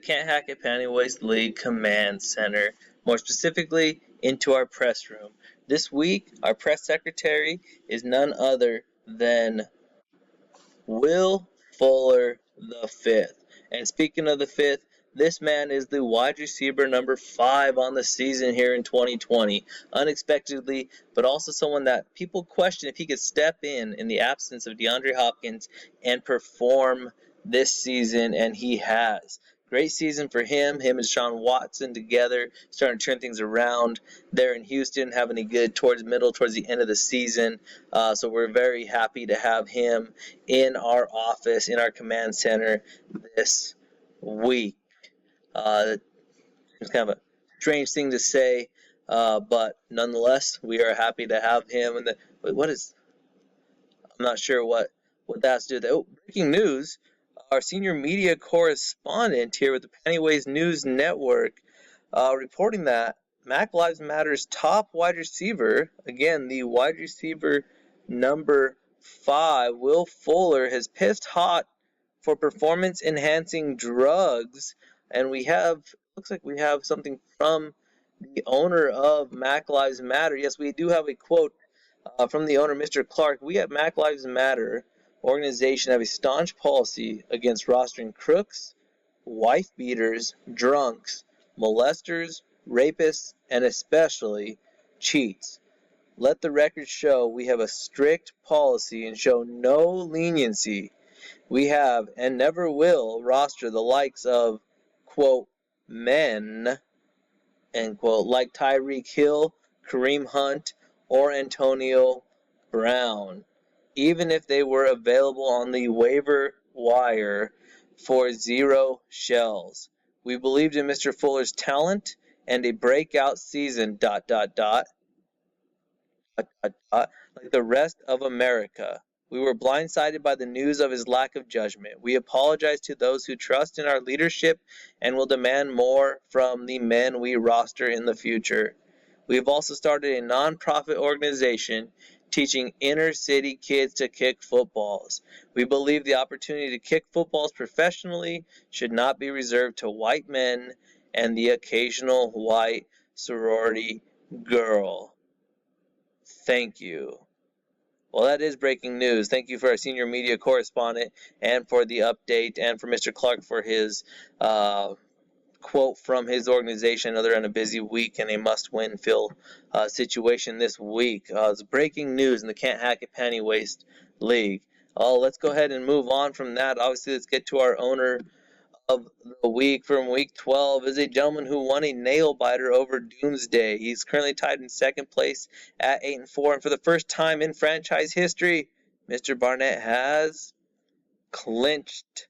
Can't Hack It Pantywaist League Command Center, more specifically into our press room. This week, our press secretary is none other than Will Fuller the fifth. And speaking of the fifth, this man is the wide receiver number 5 on the season here in 2020. Unexpectedly, but also someone that people question if he could step in the absence of DeAndre Hopkins and perform this season, and he has. Great season for him and Deshaun Watson together, starting to turn things around there in Houston, having a good towards the end of the season. So we're very happy to have him in our office, in our command center this week. It's kind of a strange thing to say, but nonetheless, we are happy to have him. And I'm not sure what that's to do. Oh, breaking news. Our senior media correspondent here with the Pantywaist News Network reporting that Mac Lives Matter's top wide receiver, again, the wide receiver number 5, Will Fuller, has pissed hot for performance-enhancing drugs. And looks like we have something from the owner of Mac Lives Matter. Yes, we do have a quote from the owner, Mr. Clark. We at Mac Lives Matter organization have a staunch policy against rostering crooks, wife beaters, drunks, molesters, rapists, and especially cheats. Let the record show we have a strict policy and show no leniency. We have and never will roster the likes of, quote, men, end quote, like Tyreek Hill, Kareem Hunt, or Antonio Brown, even if they were available on the waiver wire for 0 shells. We believed in Mr. Fuller's talent and a breakout season, like the rest of America. We were blindsided by the news of his lack of judgment. We apologize to those who trust in our leadership and will demand more from the men we roster in the future. We have also started a non-profit organization teaching inner-city kids to kick footballs. We believe the opportunity to kick footballs professionally should not be reserved to white men and the occasional white sorority girl. Thank you. Well, that is breaking news. Thank you for our senior media correspondent and for the update, and for Mr. Clark for his quote from his organization. I know they're in a busy week and a must-win Phil situation this week. It's breaking news in the Can't Hack It Pantywaist League. Let's go ahead and move on from that. Obviously, let's get to our owner of the week from week 12 is a gentleman who won a nail-biter over Doomsday. He's currently tied in second place at 8-4, and for the first time in franchise history, Mr. Barnett has clinched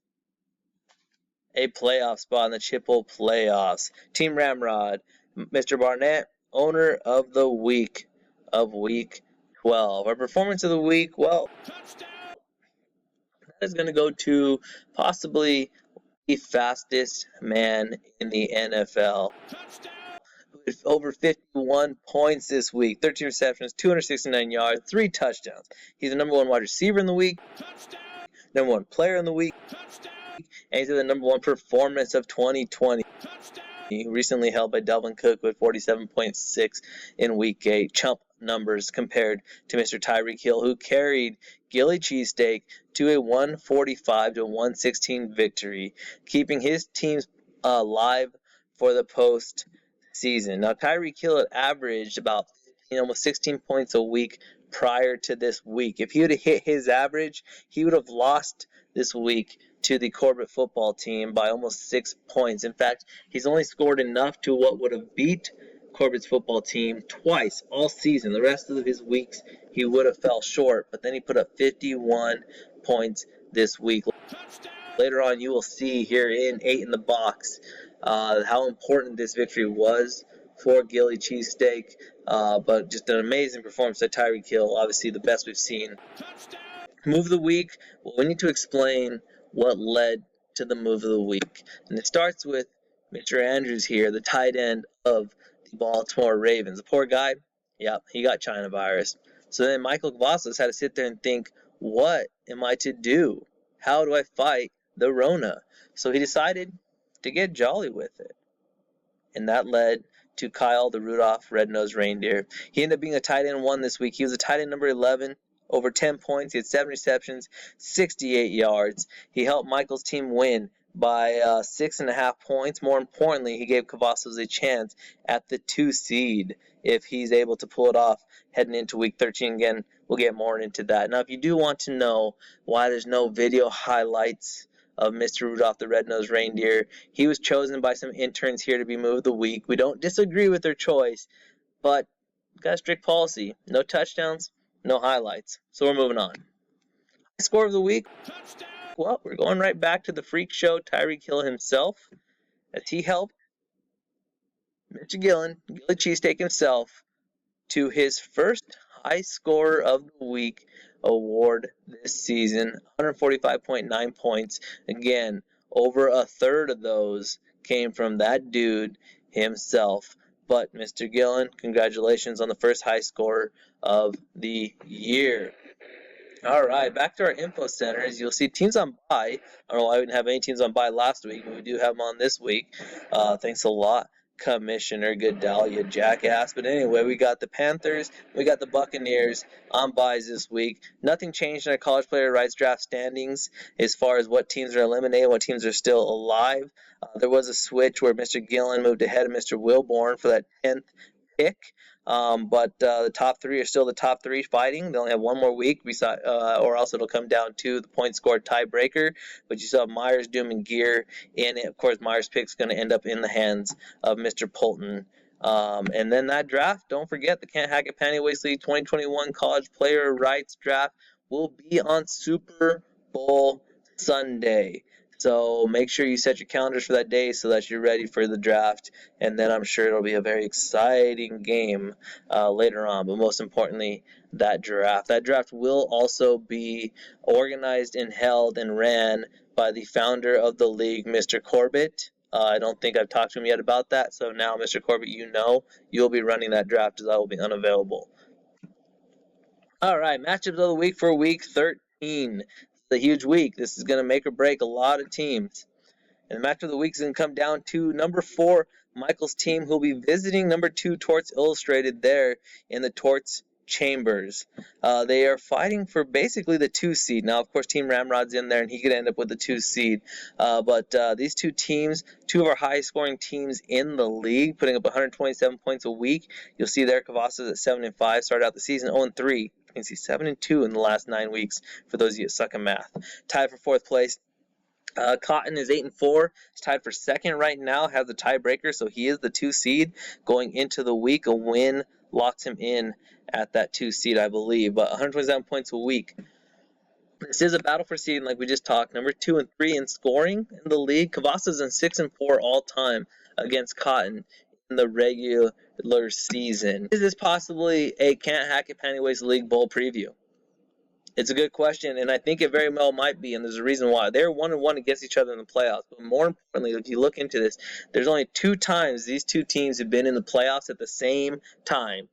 a playoff spot in the CHIPL playoffs. Team Ramrod, Mr. Barnett, owner of the week of week 12. Our performance of the week, well, that is going to go to possibly the fastest man in the NFL. With over 51 points this week, 13 receptions, 269 yards, 3 touchdowns. He's the number 1 wide receiver in the week, number 1 player in the week, and he's the number 1 performance of 2020. Recently held by Dalvin Cook with 47.6 in week 8. Chump numbers compared to Mr. Tyreek Hill, who carried Gilly Cheesesteak to a 145-116 victory, keeping his teams alive for the postseason. Now, Tyreek Hill had averaged about almost 16 points a week prior to this week. If he would have hit his average, he would have lost this week to the Corbett football team by almost 6 points. In fact, he's only scored enough to what would have beat Corbett's football team twice all season. The rest of his weeks, he would have fell short, but then he put up 51 points this week. Later on, you will see here in 8 in the box how important this victory was for Gilly Cheesesteak, but just an amazing performance by Tyreek Hill, obviously the best we've seen. Move of the week, well, we need to explain what led to the move of the week. And it starts with Mr. Andrews here, the tight end of the Baltimore Ravens. The poor guy, yeah, he got China virus. So then Michael Cavazos had to sit there and think, what am I to do? How do I fight the Rona? So he decided to get jolly with it. And that led to Kyle, the Rudolph red-nosed reindeer. He ended up being a tight end 1 this week. He was a tight end number 11, over 10 points. He had 7 receptions, 68 yards. He helped Michael's team win by 6.5 points. More importantly, he gave Cavazos a chance at the 2 seed if he's able to pull it off heading into week 13. Again, we'll get more into that. Now, if you do want to know why there's no video highlights of Mr. Rudolph the Red-Nosed Reindeer, he was chosen by some interns here to be Move of the Week. We don't disagree with their choice, but we've got a strict policy. No touchdowns, no highlights. So we're moving on. Score of the week. Well, we're going right back to the freak show, Tyreek Hill himself, as he helped Mr. Gilly Cheesesteak himself to his first high scorer of the week award this season, 145.9 points. Again, over a third of those came from that dude himself. But Mr. Gillen, congratulations on the first high scorer of the year. All right, back to our info centers. You'll see teams on bye. I don't know why we didn't have any teams on bye last week, but we do have them on this week. Thanks a lot, Commissioner Goodell, jackass. But anyway, we got the Panthers, we got the Buccaneers on byes this week. Nothing changed in our college player rights draft standings as far as what teams are eliminated, what teams are still alive. There was a switch where Mr. Gillen moved ahead of Mr. Wilborn for that 10th pick. But the top 3 are still the top 3 fighting. They only have one more week, or else it'll come down to the point scored tiebreaker. But you saw Myers, Doom, and Gear in it. Of course, Myers' pick's going to end up in the hands of Mr. Polton. And then that draft, don't forget, the Can't Hack It Pantywaist League 2021 College Player Rights Draft will be on Super Bowl Sunday. So make sure you set your calendars for that day so that you're ready for the draft. And then I'm sure it'll be a very exciting game later on. But most importantly, that draft. That draft will also be organized and held and ran by the founder of the league, Mr. Corbett. I don't think I've talked to him yet about that. So now, Mr. Corbett, you'll be running that draft as I will be unavailable. All right, matchups of the week for week 13. It's a huge week. This is going to make or break a lot of teams. And the match of the week is going to come down to number 4, Michael's team, who will be visiting number 2, Torts Illustrated, there in the Torts Chambers. They are fighting for basically the 2 seed. Now, of course, Team Ramrod's in there, and he could end up with the 2 seed. But these 2 teams, 2 of our highest scoring teams in the league, putting up 127 points a week. You'll see there, Cavazos at 7-5, started out the season 0-3. You can see 7-2 in the last 9 weeks for those of you that suck at math. Tied for 4th place. Cotton is 8-4. He's tied for 2nd right now, has the tiebreaker, so he is the 2 seed going into the week. A win locks him in at that 2 seed, I believe. But 127 points a week. This is a battle for seeding, like we just talked. Number 2 and 3 in scoring in the league. Cavazos is 6-4 all time against Cotton in the regular season. Is this possibly a Can't Hack It Pantywaist League Bowl preview? It's a good question, and I think it very well might be, and there's a reason why. They're 1-1 against each other in the playoffs, but more importantly, if you look into this, there's only 2 times these 2 teams have been in the playoffs at the same time.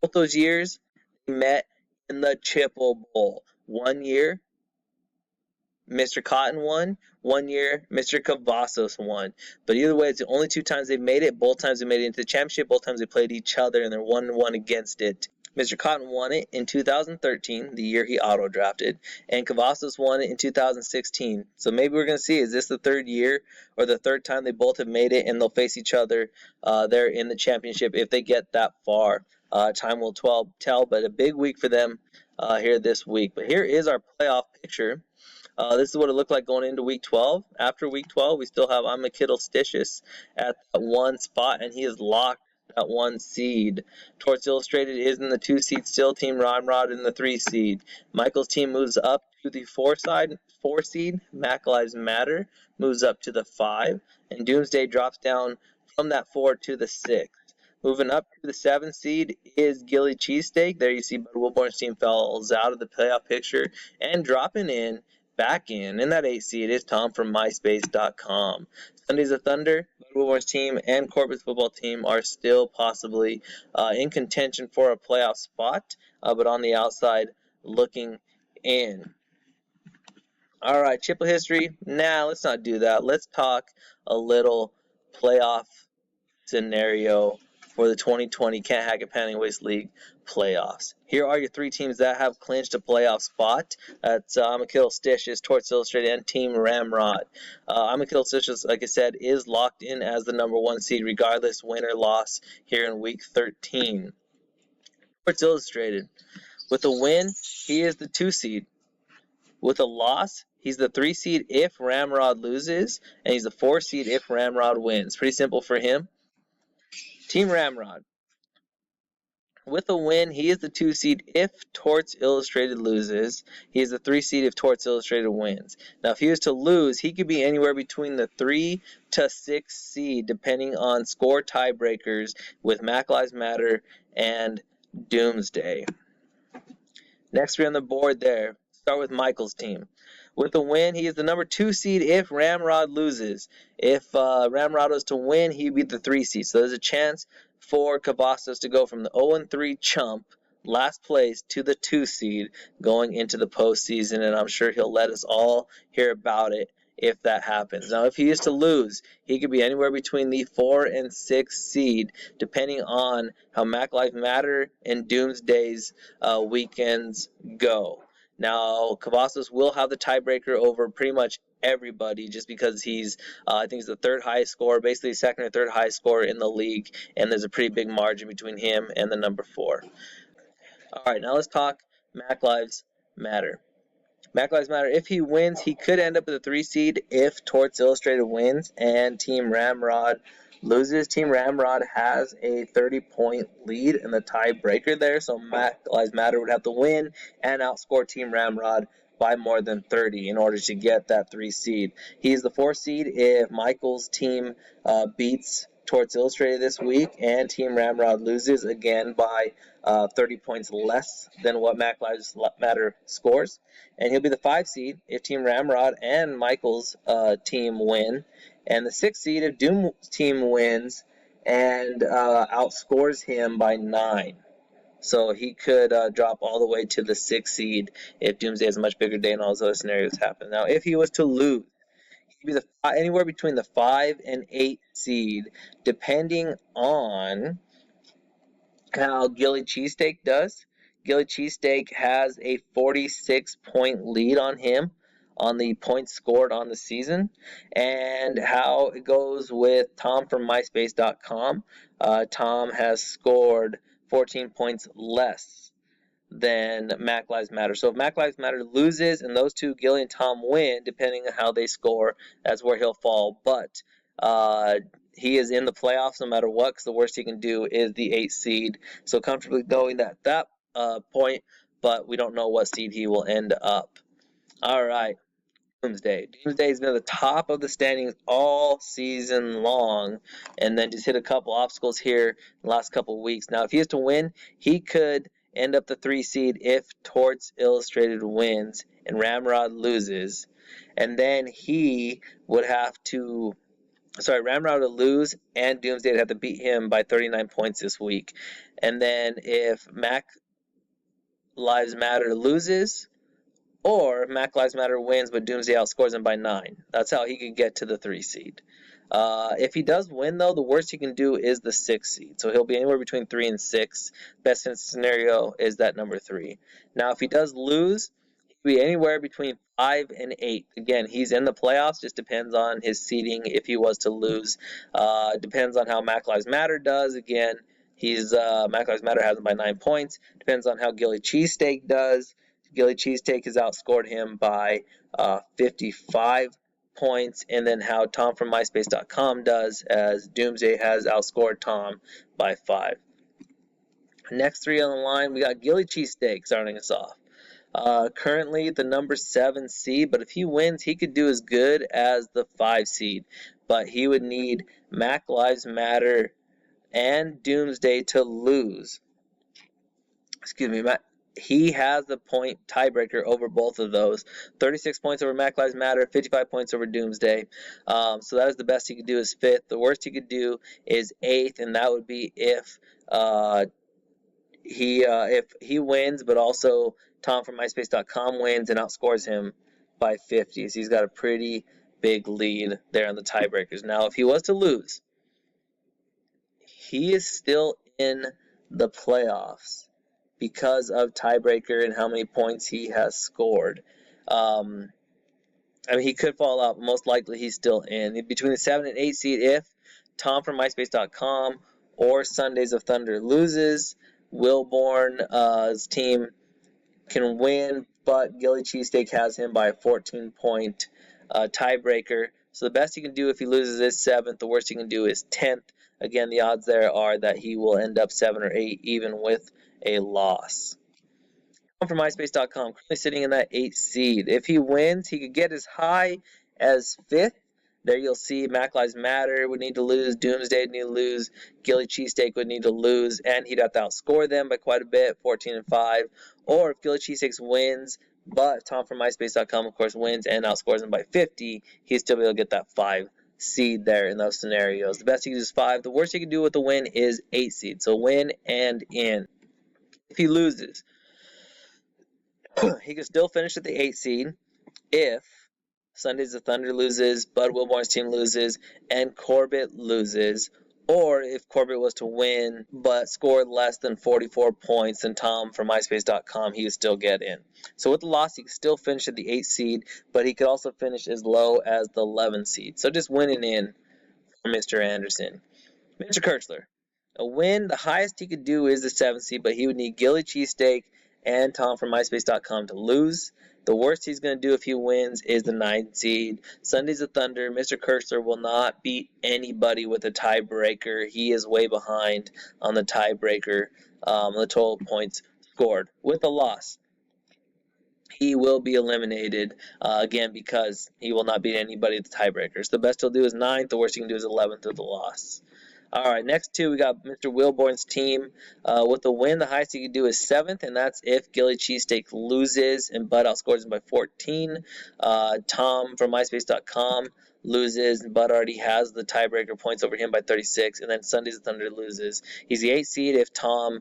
Both those years, they met in the CHIPL Bowl. 1 year, Mr. Cotton won. 1 year, Mr. Cavazos won. But either way, it's the only 2 times they've made it. Both times they made it into the championship. Both times they played each other, and they're 1-1 against it. Mr. Cotton won it in 2013, the year he auto-drafted, and Cavazos won it in 2016. So maybe we're going to see, is this the 3rd year or the 3rd time they both have made it, and they'll face each other there in the championship if they get that far. Time will tell, but a big week for them here this week. But here is our playoff picture. This is what it looked like going into week 12. After week 12, we still have Kittle Stitious at that 1 spot, and he is locked at 1 seed. Torts Illustrated is in the 2 seed still. Team Ramrod in the 3 seed. Michael's team moves up to the 4 seed. Mac Lives Matter moves up to the 5. And Doomsday drops down from that 4 to the 6. Moving up to the 7 seed is Gilly Cheesesteak. There you see Bud Wilborn's team falls out of the playoff picture. And dropping back in that 8 seed is Tom from MySpace.com. Sundays of Thunder, Bud Wilborn's team, and Corbett's football team are still possibly in contention for a playoff spot, but on the outside looking in. All right, CHIPL history. Nah, let's not do that. Let's talk a little playoff scenario for the 2020 Can't Hack It Pantywaist League playoffs. Here are your three teams that have clinched a playoff spot. That's Amakil Stitches, Torts Illustrated, and Team Ramrod. Amakil Stitches, like I said, is locked in as the #1 seed, regardless win or loss here in Week 13. Torts Illustrated, with a win, he is the 2 seed. With a loss, he's the 3 seed if Ramrod loses, and he's the 4 seed if Ramrod wins. Pretty simple for him. Team Ramrod. With a win, he is the 2 seed if Torts Illustrated loses. He is the 3 seed if Torts Illustrated wins. Now, if he was to lose, he could be anywhere between the 3 to 6 seed, depending on score tiebreakers with Mac Lives Matter and Doomsday. Next three on the board there. Start with Michael's team. With a win, he is the #2 seed if Ramrod loses. If Ramrod was to win, he'd be the 3 seed. So there's a chance for Cavazos to go from the 0-3 chump, last place, to the 2 seed going into the postseason, and I'm sure he'll let us all hear about it if that happens. Now, if he is to lose, he could be anywhere between the 4 and 6 seed, depending on how Mac Lives Matter and Doomsday's weekends go. Now, Cavazos will have the tiebreaker over pretty much everybody just because he's, I think he's the 3rd highest scorer, basically 2nd or 3rd highest scorer in the league, and there's a pretty big margin between him and the #4. All right, now let's talk Mac Lives Matter. Mac Lives Matter, if he wins, he could end up with a 3 seed if Torts Illustrated wins and Team Ramrod loses. Team Ramrod has a 30-point lead in the tiebreaker there, so Mac Lives Matter would have to win and outscore Team Ramrod by more than 30 in order to get that 3 seed. He's the 4 seed if Michael's team beats Torts Illustrated this week and Team Ramrod loses again by 30 points less than what Mac Lives Matter scores. And he'll be the 5 seed if Team Ramrod and Michael's team win, and the 6 seed if Doom's team wins and outscores him by 9. So he could drop all the way to the 6 seed if Doomsday has a much bigger day and all those other scenarios happen. Now, if he was to lose, he'd be anywhere between the 5 and 8 seed, depending on how Gilly Cheesesteak does. Gilly Cheesesteak has a 46-point lead on him on the points scored on the season, and how it goes with Tom from MySpace.com. Tom has scored 14 points less than Mac Lives Matter. So if Mac Lives Matter loses and those two, Gilly and Tom, win, depending on how they score, that's where he'll fall. But he is in the playoffs no matter what, because the worst he can do is the 8th seed. So comfortably going at that point, but we don't know what seed he will end up. All right. Doomsday. Doomsday has been at the top of the standings all season long, and then just hit a couple obstacles here in the last couple of weeks. Now, if he is to win, he could end up the 3 seed if Torts Illustrated wins and Ramrod loses, and then he would have to. Ramrod would lose, and Doomsday would have to beat him by 39 points this week. And then if Mac Lives Matter loses, or Mac Lives Matter wins, but Doomsday outscores him by 9. That's how he could get to the 3 seed. If he does win, though, the worst he can do is the 6 seed. So he'll be anywhere between 3 and 6. Best scenario is that #3. Now, if he does lose, he'll be anywhere between 5 and 8. Again, he's in the playoffs. Just depends on his seeding if he was to lose. Depends on how Mac Lives Matter does. Again, Mac Lives Matter has him by 9 points. Depends on how Gilly Cheesesteak does. Gilly Cheesesteak has outscored him by 55 points, and then how Tom from MySpace.com does, as Doomsday has outscored Tom by 5. Next three on the line, we got Gilly Cheesesteak starting us off. Currently the #7 seed, but if he wins, he could do as good as the 5 seed. But he would need Mac Lives Matter and Doomsday to lose. Excuse me, he has the point tiebreaker over both of those. 36 points over Mac Lives Matter, 55 points over Doomsday. So that is the best he could do is 5th. The worst he could do is 8th, and that would be if he wins, but also Tom from MySpace.com wins and outscores him by 50. So he's got a pretty big lead there on the tiebreakers. Now, if he was to lose, he is still in the playoffs because of tiebreaker and how many points he has scored. He could fall out, but most likely he's still in. Between the 7 and 8 seed, if Tom from MySpace.com or Sundays of Thunder loses, Wilborn's team can win, but Gilly Cheesesteak has him by a 14-point tiebreaker. So the best he can do if he loses is 7th. The worst he can do is 10th. Again, the odds there are that he will end up 7 or 8, even with a loss. From MySpace.com, currently sitting in that 8th seed. If he wins, he could get as high as 5th. There you'll see Mac Lives Matter would need to lose, Doomsday would need to lose, Gilly Cheesesteak would need to lose, and he'd have to outscore them by quite a bit, 14-5. Or if Gilly Cheesesteak wins, but Tom from MySpace.com, of course, wins and outscores him by 50, he'd still be able to get that 5 seed there in those scenarios. The best he can do is 5. The worst he can do with the win is 8 seed. So win and in. If he loses, he could still finish at the 8th seed if Sundays of Thunder loses, Bud Wilborn's team loses, and Corbett loses. Or if Corbett was to win but scored less than 44 points than Tom from MySpace.com, he would still get in. So with the loss, he could still finish at the 8th seed, but he could also finish as low as the 11th seed. So just winning in for Mr. Anderson. Mr. Kirchler, a win, the highest he could do is the 7th seed, but he would need Gilly Cheesesteak and Tom from MySpace.com to lose. The worst he's going to do if he wins is the 9th seed. Sundays of Thunder, Mr. Kirchler will not beat anybody with a tiebreaker. He is way behind on the tiebreaker, the total points scored. With a loss, he will be eliminated, again, because he will not beat anybody at the tiebreakers. The best he'll do is 9th. The worst he can do is 11th with the loss. All right, next two, we got Mr. Wilborn's team. With the win, the highest he can do is 7th, and that's if Gilly Cheesesteak loses and Bud outscores him by 14. Tom from MySpace.com loses, and Bud already has the tiebreaker points over him by 36, and then Sundays of Thunder loses. He's the 8th seed if Tom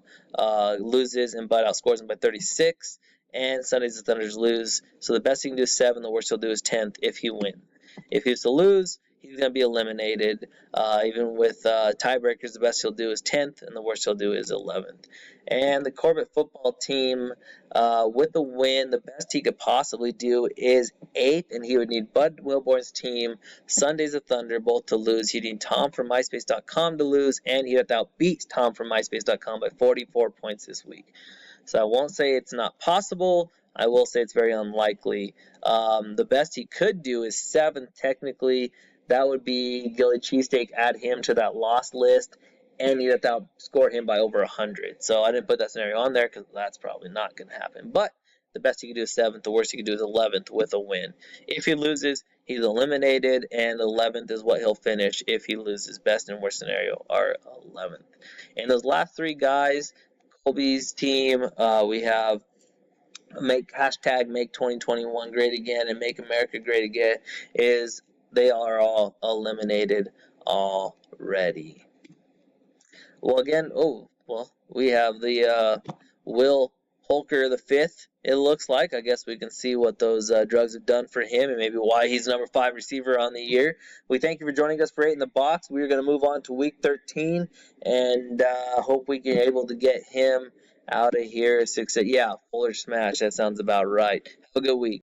loses and Bud outscores him by 36, and Sundays of Thunders lose. So the best he can do is 7, the worst he'll do is 10th if he wins. If he was to lose, he's going to be eliminated. Even with tiebreakers, the best he'll do is 10th, and the worst he'll do is 11th. And the Corbett football team, with the win, the best he could possibly do is 8th, and he would need Bud Wilborn's team, Sundays of Thunder, both to lose. He'd need Tom from MySpace.com to lose, and he'd have to outbeat Tom from MySpace.com by 44 points this week. So I won't say it's not possible. I will say it's very unlikely. The best he could do is 7th, technically. That would be Gilly Cheesesteak, add him to that loss list, and he'd have to outscore him by over 100. So I didn't put that scenario on there because that's probably not going to happen. But the best he could do is 7th. The worst he could do is 11th with a win. If he loses, he's eliminated, and 11th is what he'll finish if he loses. Best and worst scenario are 11th. And those last three guys, Colby's team, we have hashtag make 2021 great again and make America great again, is they are all eliminated already. Well, again, we have the Will Holker the fifth. It looks like. I guess we can see what those drugs have done for him and maybe why he's number 5 receiver on the year. We thank you for joining us for 8 in the Box. We're going to move on to week 13 and hope we can able to get him out of here. Yeah, Fuller smash. That sounds about right. Have a good week.